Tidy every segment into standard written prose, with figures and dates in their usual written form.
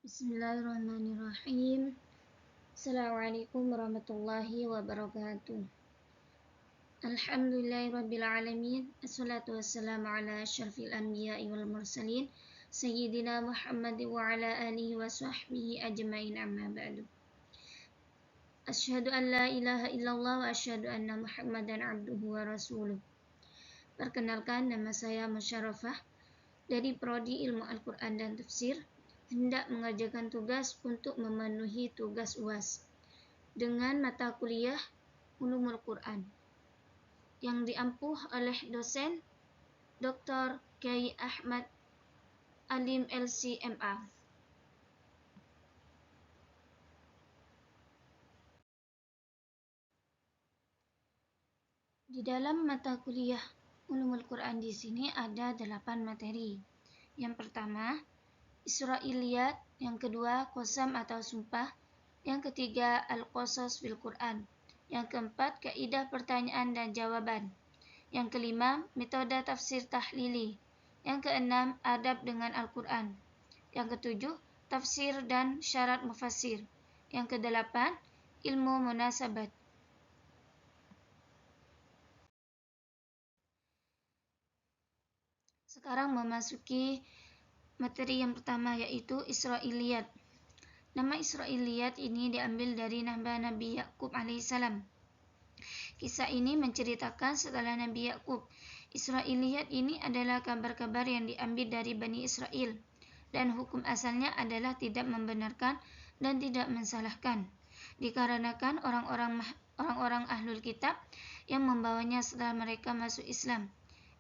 Bismillahirrahmanirrahim. Assalamualaikum warahmatullahi wabarakatuh. Alhamdulillahirrabbilalamin. Assalatu wassalamu ala asyrafil anbiya'i wal mursalin Sayyidina Muhammad wa ala alihi wa sahbihi ajma'in, amma ba'du. Asyhadu an la ilaha illallah wa asyhadu anna Muhammadan abduhu wa rasuluh. Perkenalkan, nama saya Musyarafah dari Prodi Ilmu Al-Quran dan Tafsir, hendak mengerjakan tugas untuk memenuhi tugas UAS dengan mata kuliah Ulumul Quran yang diampuh oleh dosen Dr. Kiai Ahmad Alim LC.MA. Di dalam mata kuliah Ulumul Quran di sini ada 8 materi. Yang pertama, Israiliyat, yang kedua, Qasam atau sumpah, yang ketiga, Al-Qasas fil Quran, yang keempat, kaidah pertanyaan dan jawaban, yang kelima, metode tafsir tahlili, yang keenam, adab dengan Al-Quran, yang ketujuh, tafsir dan syarat mufassir, yang kedelapan, ilmu munasabat. Sekarang memasuki materi yang pertama, yaitu Israiliyat. Nama Israiliyat ini diambil dari nama Nabi Yakub alaihissalam. Kisah ini menceritakan setelah Nabi Yakub. Israiliyat ini adalah kabar-kabar yang diambil dari Bani Israel, dan hukum asalnya adalah tidak membenarkan dan tidak mensalahkan, dikarenakan orang-orang ahlul kitab yang membawanya setelah mereka masuk Islam,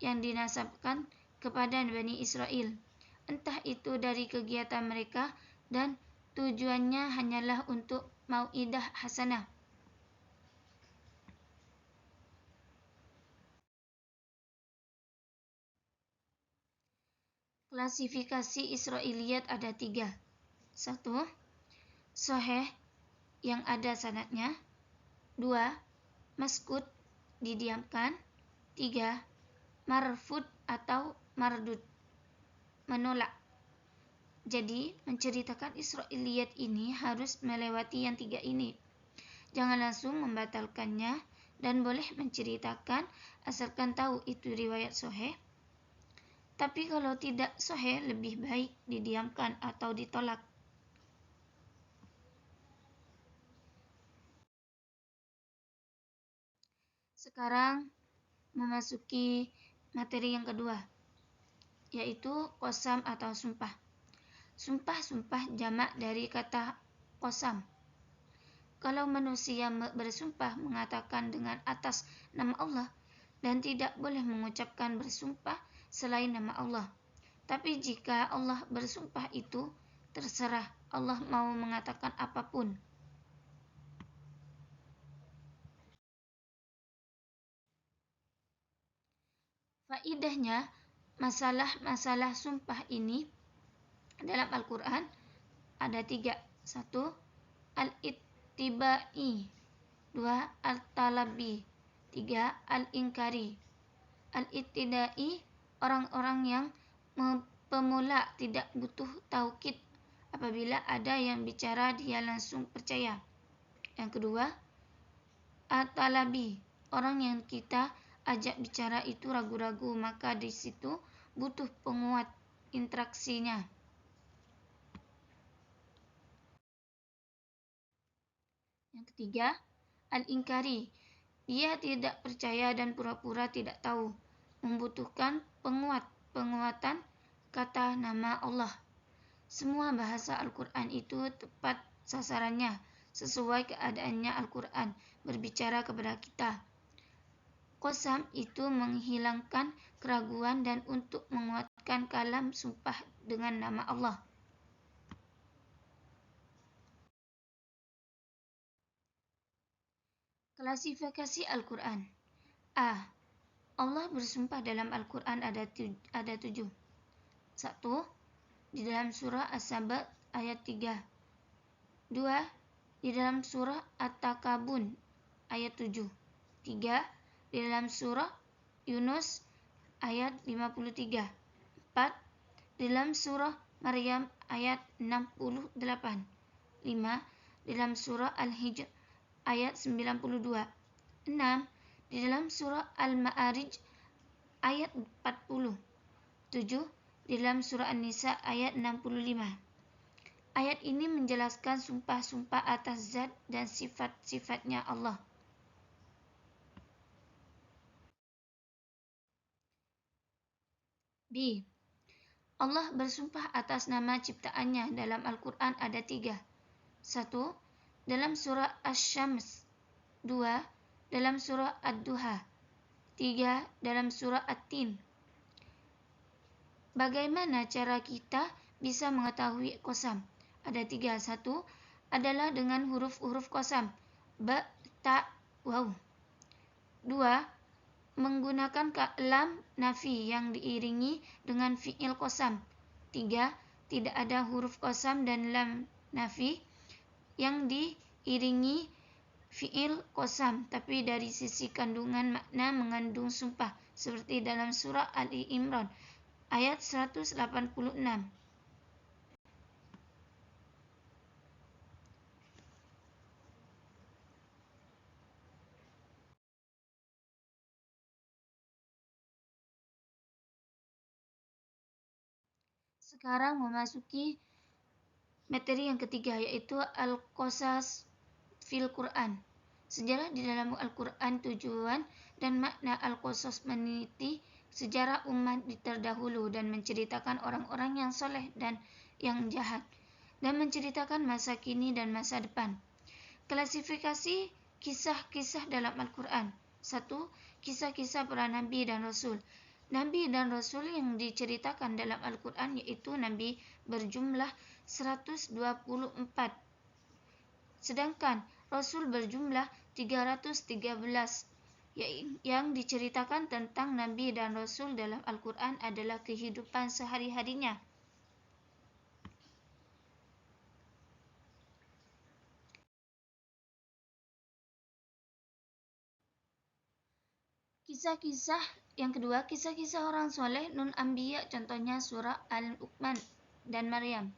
yang dinasabkan kepada Bani Israel, entah itu dari kegiatan mereka dan tujuannya hanyalah untuk mau'idah hasanah. Klasifikasi Israiliyat ada 3. 1. Sahih, yang ada sanadnya. 2. Maskut, didiamkan. 3. Marfud atau mardud, menolak. Jadi, menceritakan Israiliyat ini harus melewati yang 3 ini. Jangan langsung membatalkannya, dan boleh menceritakan asalkan tahu itu riwayat sahih. Tapi kalau tidak sahih, lebih baik didiamkan atau ditolak. Sekarang memasuki materi yang kedua, yaitu qasam atau sumpah. Sumpah jamak dari kata qasam. Kalau manusia bersumpah mengatakan dengan atas nama Allah, dan tidak boleh mengucapkan bersumpah selain nama Allah. Tapi jika Allah bersumpah, itu terserah, Allah mau mengatakan apapun. Faidahnya, masalah sumpah ini dalam Al-Quran ada 3. 1. Al-ittibai. 2. Al-talabi. 3. Al-inkari. Al-ittidai, orang-orang yang pemula, tidak butuh taukid. Apabila ada yang bicara, dia langsung percaya. Yang kedua, Al-talabi, orang yang kita ajak bicara itu ragu-ragu, maka di situ butuh penguat interaksinya. Yang ketiga, al-inkari, dia tidak percaya dan pura-pura tidak tahu, membutuhkan penguatan kata nama Allah. Semua bahasa Al-Quran itu tepat sasarannya, sesuai keadaannya Al-Quran berbicara kepada kita. Qasam itu menghilangkan keraguan dan untuk menguatkan kalam sumpah dengan nama Allah. Klasifikasi Al-Quran. A. Allah bersumpah dalam Al-Quran ada 7. 1. Di dalam surah As-Sabat ayat 3. 2. Di dalam surah At-Takabun ayat 7. 3. Di dalam surah Yunus ayat 53. 4. Di dalam surah Maryam ayat 68. 5. Dalam surah Al-Hijr ayat 92. 6. Di dalam surah Al-Ma'arij ayat 40. 7. Di dalam surah An-Nisa ayat 65. Ayat ini menjelaskan sumpah-sumpah atas zat dan sifat-sifatnya Allah. B. Allah bersumpah atas nama ciptaannya dalam Al-Quran ada 3. 1. Dalam surah Asy-Syams. 2. Dalam surah Ad-Duha. 3. Dalam surah At-Tin. Bagaimana cara kita bisa mengetahui qasam? Ada 3. 1. Adalah dengan huruf-huruf qasam. Ba, ta, waw. 2. Menggunakan lam nafi yang diiringi dengan fi'il qasam. 3. Tidak ada huruf qasam dan lam nafi yang diiringi fi'il qasam, tapi dari sisi kandungan makna mengandung sumpah, seperti dalam surah Ali Imran ayat 186. Sekarang memasuki materi yang ketiga, yaitu Al-Qasas fil Quran. Sejarah di dalam Al-Quran. Tujuan dan makna Al-Qasas meneliti sejarah umat terdahulu dan menceritakan orang-orang yang soleh dan yang jahat, dan menceritakan masa kini dan masa depan. Klasifikasi kisah-kisah dalam Al-Quran. 1. Kisah-kisah para Nabi dan Rasul. Nabi dan Rasul yang diceritakan dalam Al-Quran yaitu Nabi berjumlah 124. Sedangkan Rasul berjumlah 313. Yang diceritakan tentang Nabi dan Rasul dalam Al-Quran adalah kehidupan sehari-harinya. Kisah-kisah yang kedua, kisah-kisah orang soleh non-anbiya, contohnya surah Al-Luqman dan Maryam.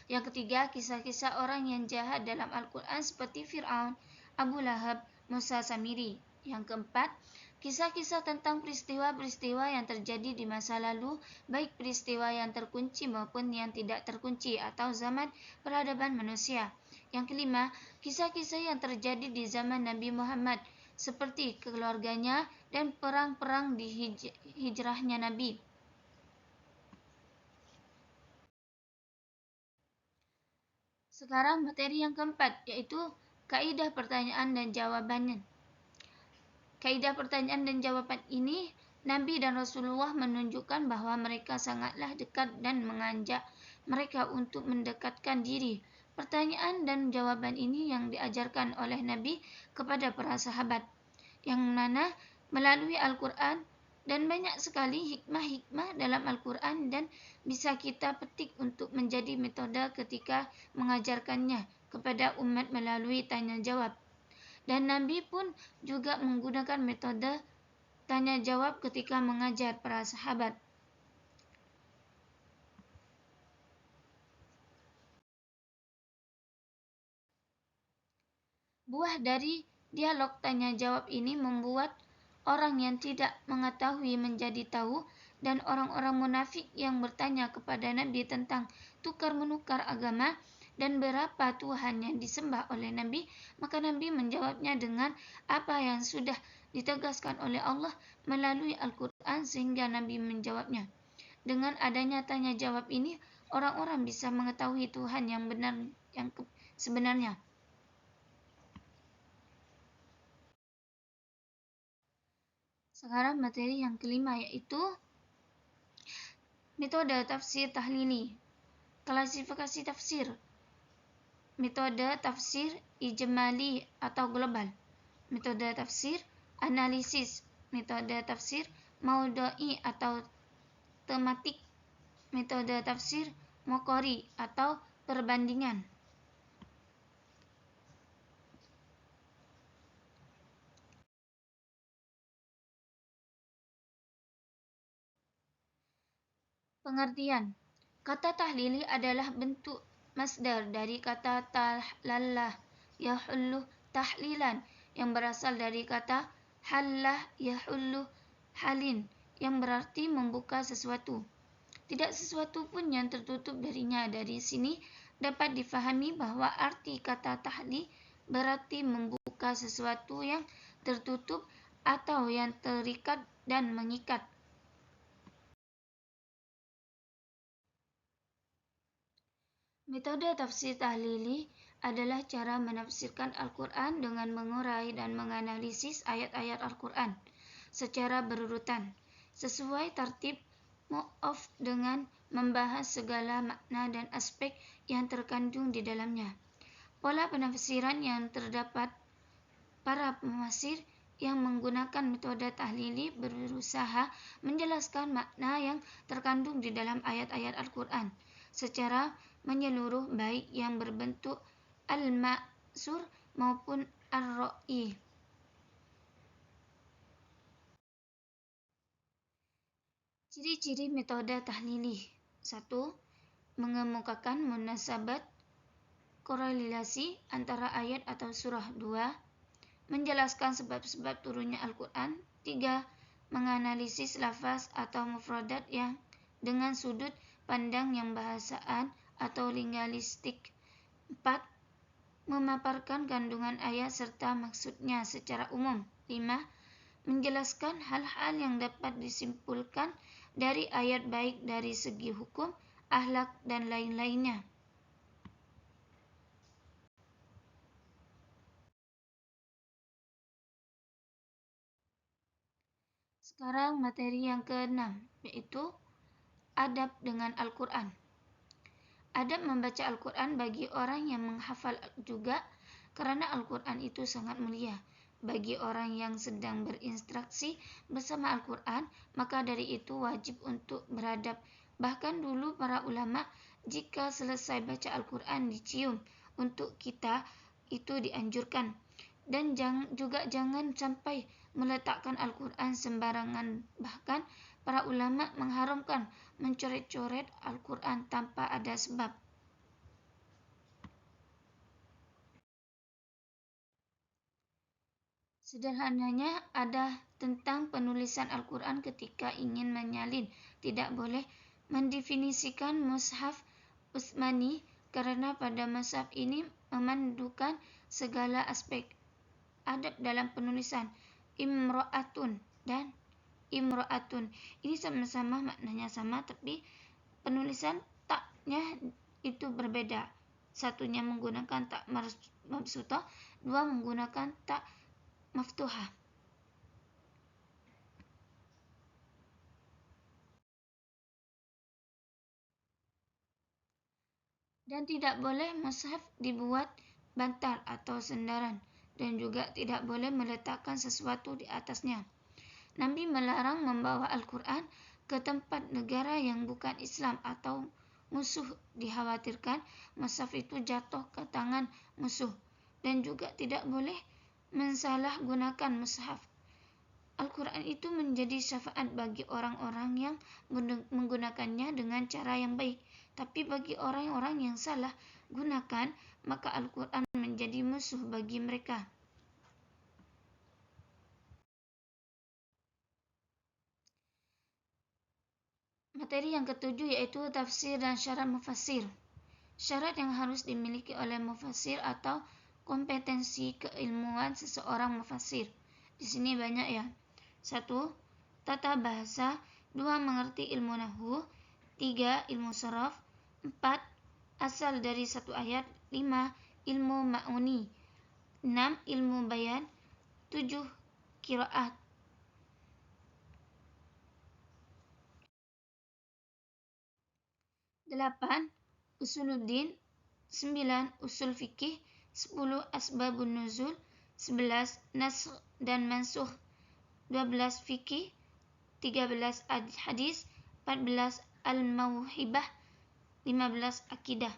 Yang ketiga, kisah-kisah orang yang jahat dalam Al-Quran seperti Fir'aun, Abu Lahab, Musa Samiri. Yang keempat, kisah-kisah tentang peristiwa-peristiwa yang terjadi di masa lalu, baik peristiwa yang terkunci maupun yang tidak terkunci atau zaman peradaban manusia. Yang kelima, kisah-kisah yang terjadi di zaman Nabi Muhammad, seperti keluarganya dan perang-perang di hijrahnya Nabi. Sekarang materi yang keempat, yaitu kaidah pertanyaan dan jawabannya. Kaidah pertanyaan dan jawaban ini, Nabi dan Rasulullah menunjukkan bahwa mereka sangatlah dekat dan mengajak mereka untuk mendekatkan diri. Pertanyaan dan jawaban ini yang diajarkan oleh Nabi kepada para sahabat, yang mana melalui Al-Quran, dan banyak sekali hikmah-hikmah dalam Al-Quran dan bisa kita petik untuk menjadi metode ketika mengajarkannya kepada umat melalui tanya jawab. Dan Nabi pun juga menggunakan metode tanya jawab ketika mengajar para sahabat. Buah dari dialog tanya jawab ini membuat orang yang tidak mengetahui menjadi tahu, dan orang-orang munafik yang bertanya kepada Nabi tentang tukar-menukar agama dan berapa Tuhan yang disembah oleh Nabi, maka Nabi menjawabnya dengan apa yang sudah ditegaskan oleh Allah melalui Al-Quran, sehingga Nabi menjawabnya. Dengan adanya tanya jawab ini, orang-orang bisa mengetahui Tuhan yang benar, yang sebenarnya. Sekarang materi yang kelima, yaitu metode tafsir tahlili. Klasifikasi tafsir. Metode tafsir ijmali atau global. Metode tafsir analisis. Metode tafsir maudhu'i atau tematik. Metode tafsir maqari atau perbandingan. Pengertian. Kata tahlili adalah bentuk masdar dari kata tahlallah yahullu tahlilan yang berasal dari kata hallah yahullu halin yang berarti membuka sesuatu. Tidak sesuatu pun yang tertutup darinya. Dari sini dapat difahami bahwa arti kata tahli berarti membuka sesuatu yang tertutup atau yang terikat dan mengikat. Metode tafsir tahlili adalah cara menafsirkan Al-Quran dengan mengurai dan menganalisis ayat-ayat Al-Quran secara berurutan, sesuai tertib mu'af dengan membahas segala makna dan aspek yang terkandung di dalamnya. Pola penafsiran yang terdapat para pemafsir yang menggunakan metode tahlili berusaha menjelaskan makna yang terkandung di dalam ayat-ayat Al-Quran secara menyeluruh, baik yang berbentuk al-ma'sur maupun ar-ra'i. Ciri-ciri metode tahlili. 1. Mengemukakan munasabat korelasi antara ayat atau surah. 2. Menjelaskan sebab-sebab turunnya Al-Quran. 3. Menganalisis lafaz atau mufradat yang dengan sudut pandang yang bahasaan atau linguistik. 4. Memaparkan kandungan ayat serta maksudnya secara umum. 5. Menjelaskan hal-hal yang dapat disimpulkan dari ayat baik dari segi hukum, akhlak, dan lain-lainnya. Sekarang materi yang ke-6, yaitu adab dengan Al-Quran. Adab membaca Al-Quran bagi orang yang menghafal juga kerana Al-Quran itu sangat mulia. Bagi orang yang sedang berinteraksi bersama Al-Quran, maka dari itu wajib untuk beradab. Bahkan dulu para ulama, jika selesai baca Al-Quran dicium untuk kita, itu dianjurkan. Dan juga jangan sampai meletakkan Al-Quran sembarangan. Bahkan para ulama mengharamkan mencoret-coret Al-Quran tanpa ada sebab. Sederhananya ada tentang penulisan Al-Quran ketika ingin menyalin. Tidak boleh mendefinisikan mushaf Utsmani kerana pada mushaf ini memandukan segala aspek adab dalam penulisan. Imra'atun dan imra'atun. Ini sama-sama maknanya sama, tapi penulisan taknya itu berbeda. Satunya menggunakan tak mabsutah, dua menggunakan tak maftuhah. Dan tidak boleh mushaf dibuat bantal atau sendaran, dan juga tidak boleh meletakkan sesuatu di atasnya. Nabi melarang membawa Al-Quran ke tempat negara yang bukan Islam atau musuh. Dikhawatirkan mushaf itu jatuh ke tangan musuh, dan juga tidak boleh mensalahgunakan mushaf. Al-Quran itu menjadi syafaat bagi orang-orang yang menggunakannya dengan cara yang baik. Tapi bagi orang-orang yang salah gunakan, maka Al-Quran menjadi musuh bagi mereka. Materi yang ketujuh yaitu tafsir dan syarat mufassir. Syarat yang harus dimiliki oleh mufassir atau kompetensi keilmuan seseorang mufassir. Di sini banyak ya. 1. Tata bahasa. 2. Mengerti ilmu nahwu. 3. Ilmu saraf. 4. Asal dari satu ayat. 5. Ilmu ma'uni. 6. Ilmu bayan. 7. Qiraat. 8. Usuluddin. 9. Usul fikih. 10. Asbabun nuzul. 11. Nasakh dan mansukh. 12. Fikih. 13. Hadis. 14. Al-Mauhibah. 15. Akidah.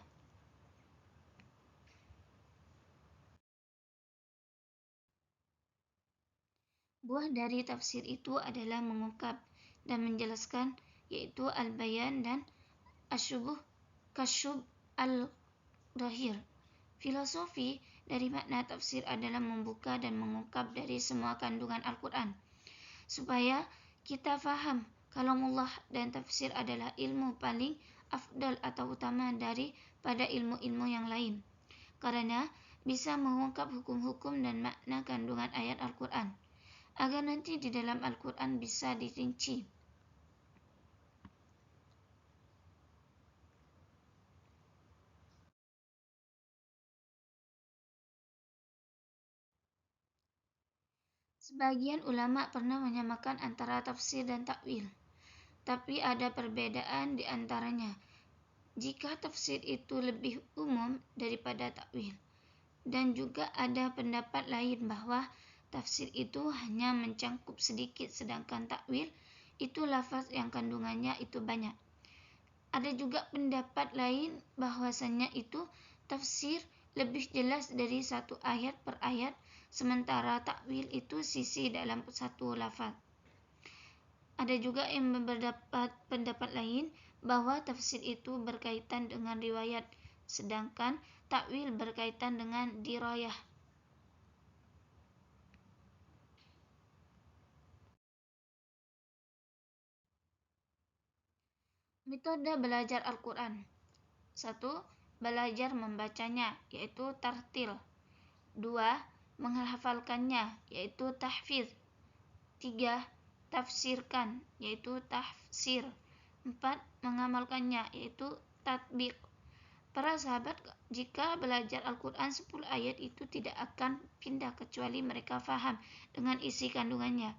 Buah dari tafsir itu adalah mengungkap dan menjelaskan, yaitu al-bayan dan Asyubuh kasyub al-dhahir. Filosofi dari makna tafsir adalah membuka dan mengungkap dari semua kandungan Al-Quran, supaya kita faham kalamullah, dan tafsir adalah ilmu paling afdal atau utama daripada ilmu-ilmu yang lain, karena bisa mengungkap hukum-hukum dan makna kandungan ayat Al-Quran, agar nanti di dalam Al-Quran bisa dirinci. Sebagian ulama pernah menyamakan antara tafsir dan takwil, tapi ada perbedaan di antaranya. Jika tafsir itu lebih umum daripada takwil, dan juga ada pendapat lain bahwa tafsir itu hanya mencangkup sedikit, sedangkan takwil itu lafaz yang kandungannya itu banyak. Ada juga pendapat lain bahwasanya itu tafsir lebih jelas dari satu ayat per ayat, sementara takwil itu sisi dalam satu lafaz. Ada juga yang berpendapat pendapat lain bahwa tafsir itu berkaitan dengan riwayat, sedangkan takwil berkaitan dengan dirayah. Metode belajar Al-Quran. 1. Belajar membacanya, yaitu tartil. 2. Menghafalkannya, yaitu tahfiz. 3. Tafsirkan, yaitu tafsir. 4. Mengamalkannya, yaitu tatbiq. Para sahabat jika belajar Al-Quran 10 ayat itu tidak akan pindah kecuali mereka faham dengan isi kandungannya,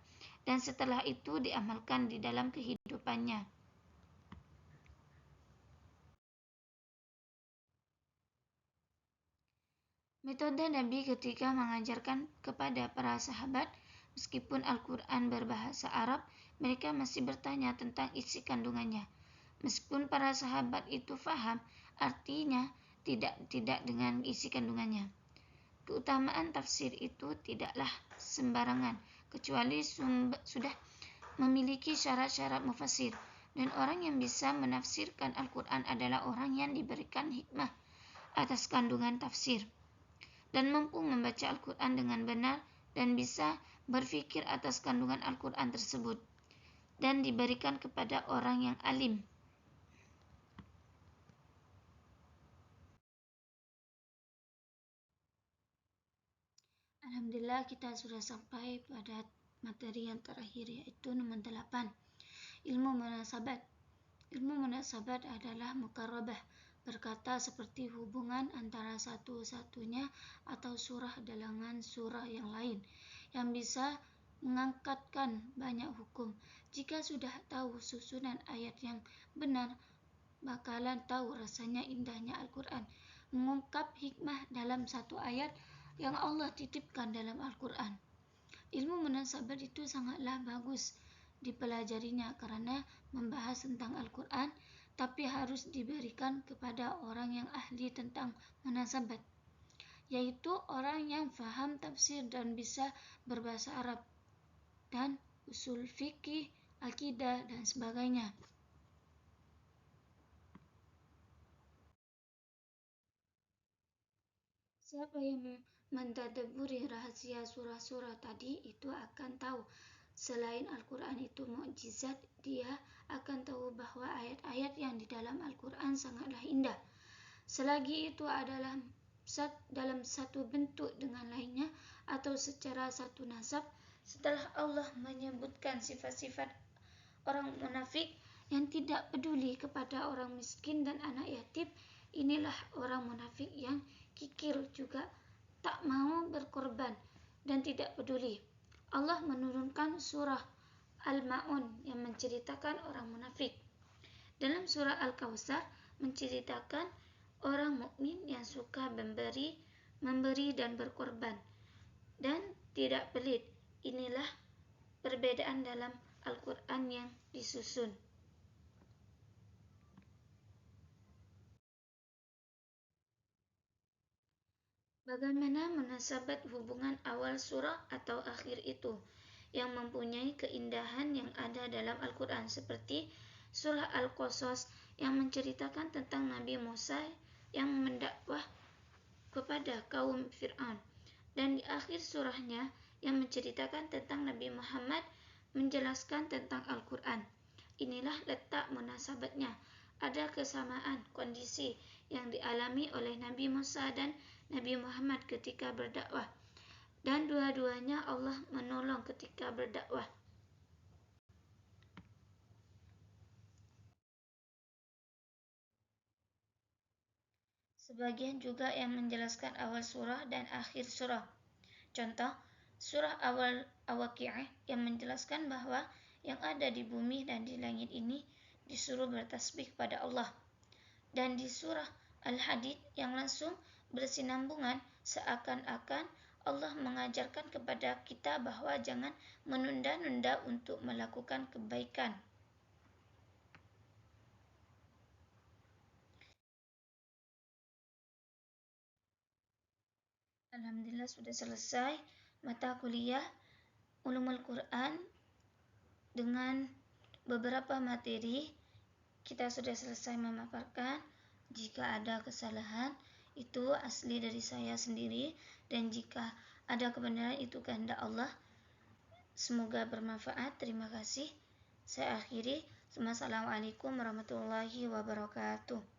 dan setelah itu diamalkan di dalam kehidupannya. Metode Nabi ketika mengajarkan kepada para sahabat, meskipun Al-Quran berbahasa Arab, mereka masih bertanya tentang isi kandungannya. Meskipun para sahabat itu faham, artinya tidak dengan isi kandungannya. Keutamaan tafsir itu tidaklah sembarangan, kecuali sudah memiliki syarat-syarat mufassir, dan orang yang bisa menafsirkan Al-Quran adalah orang yang diberikan hikmah atas kandungan tafsir, dan mampu membaca Al-Quran dengan benar dan bisa berfikir atas kandungan Al-Quran tersebut, dan diberikan kepada orang yang alim. Alhamdulillah, kita sudah sampai pada materi yang terakhir, yaitu nomor 8, ilmu munasabat. Ilmu munasabat adalah muqarabah, berkata seperti hubungan antara satu-satunya atau surah dengan surah yang lain, yang bisa mengangkatkan banyak hukum. Jika sudah tahu susunan ayat yang benar, bakalan tahu rasanya indahnya Al-Quran, mengungkap hikmah dalam satu ayat yang Allah titipkan dalam Al-Quran. Ilmu munasabat itu sangatlah bagus dipelajarinya karena membahas tentang Al-Quran, tapi harus diberikan kepada orang yang ahli tentang munasabat, yaitu orang yang faham tafsir dan bisa berbahasa Arab dan usul fikih, akidah, dan sebagainya. Siapa yang mentadabburi rahasia surah-surah tadi itu akan tahu selain Al-Quran itu mukjizat, dia akan tahu bahwa ayat-ayat yang di dalam Al-Quran sangatlah indah. Selagi itu adalah dalam satu bentuk dengan lainnya atau secara satu nasab, setelah Allah menyebutkan sifat-sifat orang munafik yang tidak peduli kepada orang miskin dan anak yatim, inilah orang munafik yang kikir juga tak mau berkorban dan tidak peduli. Allah menurunkan surah Al-Ma'un yang menceritakan orang munafik. Dalam surah Al-Kautsar menceritakan orang mukmin yang suka memberi dan berkorban dan tidak pelit. Inilah perbedaan dalam Al-Quran yang disusun. Bagaimana munasabat hubungan awal surah atau akhir itu yang mempunyai keindahan yang ada dalam Al-Quran, seperti surah Al-Qasas yang menceritakan tentang Nabi Musa yang mendakwah kepada kaum Fir'aun, dan di akhir surahnya yang menceritakan tentang Nabi Muhammad menjelaskan tentang Al-Quran. Inilah letak munasabatnya. Ada kesamaan kondisi yang dialami oleh Nabi Musa dan Nabi Muhammad ketika berdakwah, dan dua-duanya Allah menolong ketika berdakwah. Sebagian juga yang menjelaskan awal surah dan akhir surah. Contoh, surah awal Al-Waqi'ah yang menjelaskan bahwa yang ada di bumi dan di langit ini disuruh bertasbih pada Allah. Dan di surah Al-Hadid yang langsung bersinambungan, seakan-akan Allah mengajarkan kepada kita bahwa jangan menunda-nunda untuk melakukan kebaikan. Alhamdulillah sudah selesai mata kuliah Ulumul Quran dengan beberapa materi. Kita sudah selesai memaparkan. Jika ada kesalahan, itu asli dari saya sendiri, dan jika ada kebenaran, itu kehendak Allah. Semoga bermanfaat. Terima kasih. Saya akhiri. Wassalamualaikum warahmatullahi wabarakatuh.